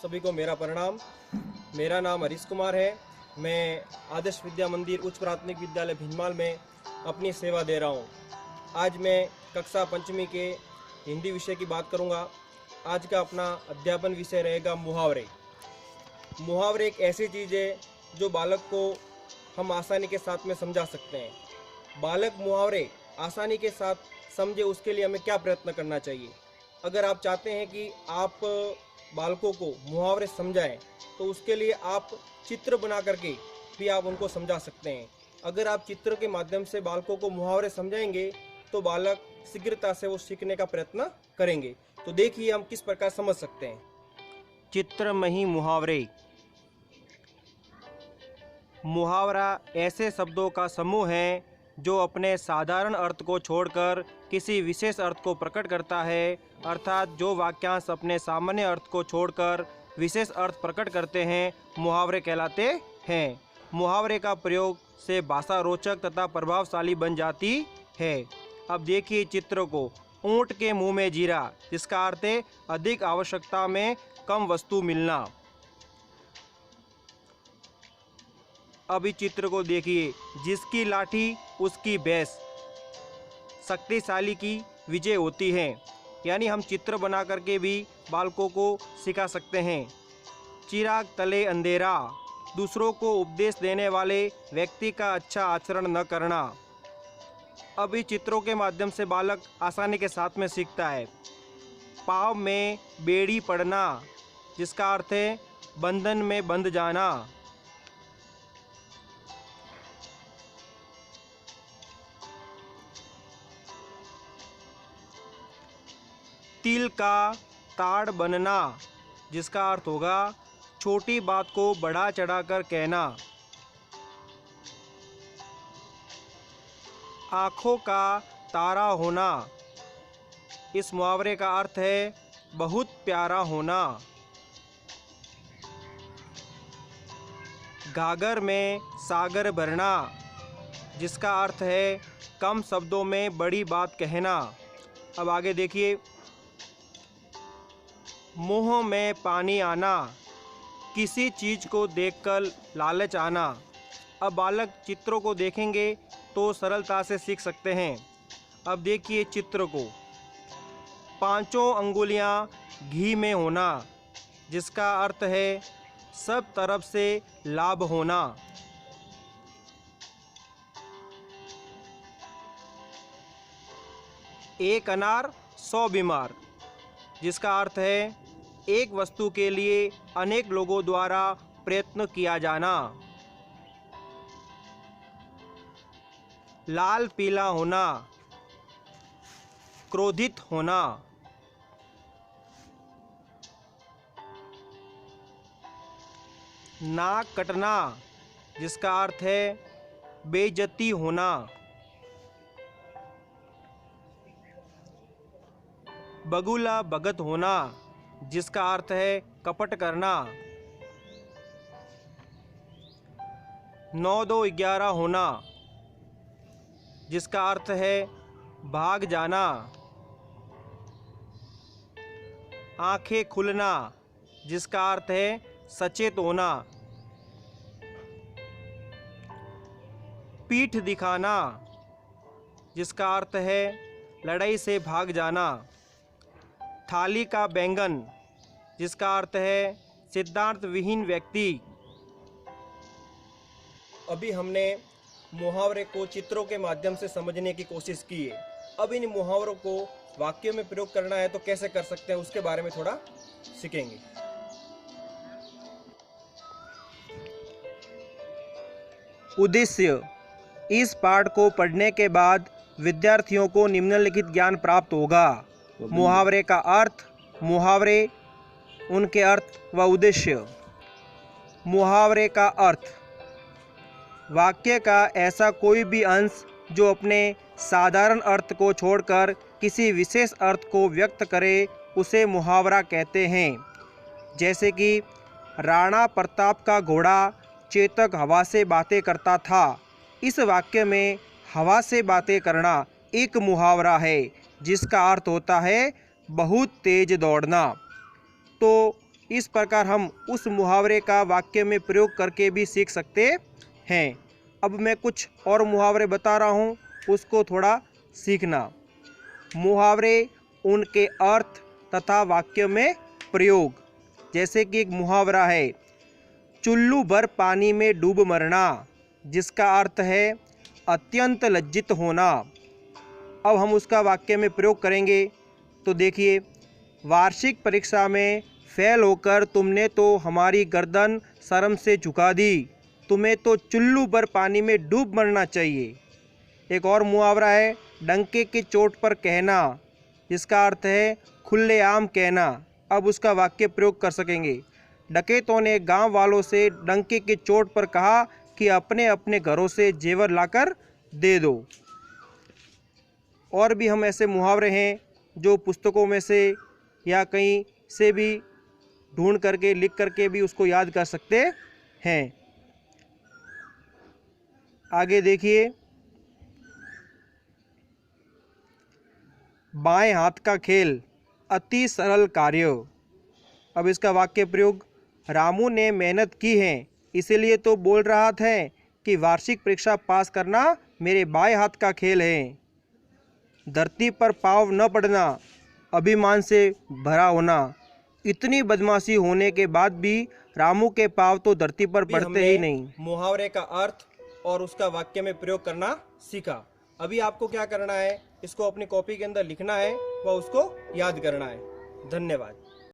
सभी को मेरा प्रणाम। मेरा नाम हरीश कुमार है। मैं आदर्श विद्या मंदिर उच्च प्राथमिक विद्यालय भिंजमाल में अपनी सेवा दे रहा हूँ। आज मैं कक्षा पंचमी के हिंदी विषय की बात करूँगा। आज का अपना अध्यापन विषय रहेगा मुहावरे। मुहावरे एक ऐसी चीज़ है जो बालक को हम आसानी के साथ में समझा सकते हैं। बालक मुहावरे आसानी के साथ समझे, उसके लिए हमें क्या प्रयत्न करना चाहिए। अगर आप चाहते हैं कि आप बालकों को मुहावरे समझाएं तो उसके लिए आप चित्र बना करके भी आप उनको समझा सकते हैं। अगर आप चित्र के माध्यम से बालकों को मुहावरे समझाएंगे तो बालक शीघ्रता से वो सीखने का प्रयत्न करेंगे। तो देखिए हम किस प्रकार समझ सकते हैं। चित्रमयी मुहावरे। मुहावरा ऐसे शब्दों का समूह है जो अपने साधारण अर्थ को छोड़कर किसी विशेष अर्थ को प्रकट करता है, अर्थात जो वाक्यांश अपने सामान्य अर्थ को छोड़कर विशेष अर्थ प्रकट करते हैं मुहावरे कहलाते हैं। मुहावरे का प्रयोग से भाषा रोचक तथा प्रभावशाली बन जाती है। अब देखिए चित्र को। ऊंट के मुंह में जीरा, जिसका अर्थ है अधिक आवश्यकता में कम वस्तु मिलना। अभी चित्र को देखिए। जिसकी लाठी उसकी भैंस, शक्तिशाली की विजय होती है। यानी हम चित्र बना करके भी बालकों को सिखा सकते हैं। चिराग तले अंधेरा, दूसरों को उपदेश देने वाले व्यक्ति का अच्छा आचरण न करना। अभी चित्रों के माध्यम से बालक आसानी के साथ में सीखता है। पाँव में बेड़ी पड़ना, जिसका अर्थ है बंधन में बंध जाना। तिल का ताड़ बनना, जिसका अर्थ होगा छोटी बात को बढ़ा चढ़ाकर कहना। आँखों का तारा होना, इस मुहावरे का अर्थ है बहुत प्यारा होना। गागर में सागर भरना, जिसका अर्थ है कम शब्दों में बड़ी बात कहना। अब आगे देखिए। मुँह में पानी आना, किसी चीज़ को देखकर लालच आना। अब बालक चित्रों को देखेंगे तो सरलता से सीख सकते हैं। अब देखिए चित्र को। पांचों अंगुलियां घी में होना, जिसका अर्थ है सब तरफ से लाभ होना। एक अनार 100 बीमार, जिसका अर्थ है एक वस्तु के लिए अनेक लोगों द्वारा प्रयत्न किया जाना। लाल पीला होना, क्रोधित होना। नाक कटना, जिसका अर्थ है बेइज्जती होना। बगुला भगत होना, जिसका अर्थ है कपट करना। 9-2-11 होना, जिसका अर्थ है भाग जाना। आंखें खुलना, जिसका अर्थ है सचेत होना। पीठ दिखाना, जिसका अर्थ है लड़ाई से भाग जाना। थाली का बैंगन, जिसका अर्थ है सिद्धांत विहीन व्यक्ति। अभी हमने मुहावरे को चित्रों के माध्यम से समझने की कोशिश की है। अब इन मुहावरों को वाक्यों में प्रयोग करना है तो कैसे कर सकते हैं, उसके बारे में थोड़ा सीखेंगे। उद्देश्य। इस पाठ को पढ़ने के बाद विद्यार्थियों को निम्नलिखित ज्ञान प्राप्त होगा। मुहावरे का अर्थ, मुहावरे, उनके अर्थ व उद्देश्य। मुहावरे का अर्थ। वाक्य का ऐसा कोई भी अंश जो अपने साधारण अर्थ को छोड़कर किसी विशेष अर्थ को व्यक्त करे उसे मुहावरा कहते हैं। जैसे कि राणा प्रताप का घोड़ा चेतक हवा से बातें करता था। इस वाक्य में हवा से बातें करना एक मुहावरा है, जिसका अर्थ होता है बहुत तेज दौड़ना। तो इस प्रकार हम उस मुहावरे का वाक्य में प्रयोग करके भी सीख सकते हैं। अब मैं कुछ और मुहावरे बता रहा हूँ, उसको थोड़ा सीखना। मुहावरे, उनके अर्थ तथा वाक्य में प्रयोग। जैसे कि एक मुहावरा है, चुल्लू भर पानी में डूब मरना, जिसका अर्थ है अत्यंत लज्जित होना। अब हम उसका वाक्य में प्रयोग करेंगे। तो देखिए, वार्षिक परीक्षा में फेल होकर तुमने तो हमारी गर्दन शर्म से झुका दी, तुम्हें तो चुल्लू भर पानी में डूब मरना चाहिए। एक और मुहावरा है, डंके की चोट पर कहना, जिसका अर्थ है खुलेआम कहना। अब उसका वाक्य प्रयोग कर सकेंगे। डकैतों ने गांव वालों से डंके की चोट पर कहा कि अपने अपने घरों से जेवर लाकर दे दो। और भी हम ऐसे मुहावरे हैं जो पुस्तकों में से या कहीं से भी ढूंढ करके लिख करके भी उसको याद कर सकते हैं। आगे देखिए, बाएं हाथ का खेल अति सरल कार्य। अब इसका वाक्य प्रयोग, रामू ने मेहनत की है, इसीलिए तो बोल रहा था कि वार्षिक परीक्षा पास करना मेरे बाएं हाथ का खेल है। धरती पर पाँव न पड़ना, अभिमान से भरा होना। इतनी बदमाशी होने के बाद भी रामू के पाँव तो धरती पर पड़ते ही नहीं। मुहावरे का अर्थ और उसका वाक्य में प्रयोग करना सीखा। अभी आपको क्या करना है, इसको अपनी कॉपी के अंदर लिखना है व उसको याद करना है। धन्यवाद।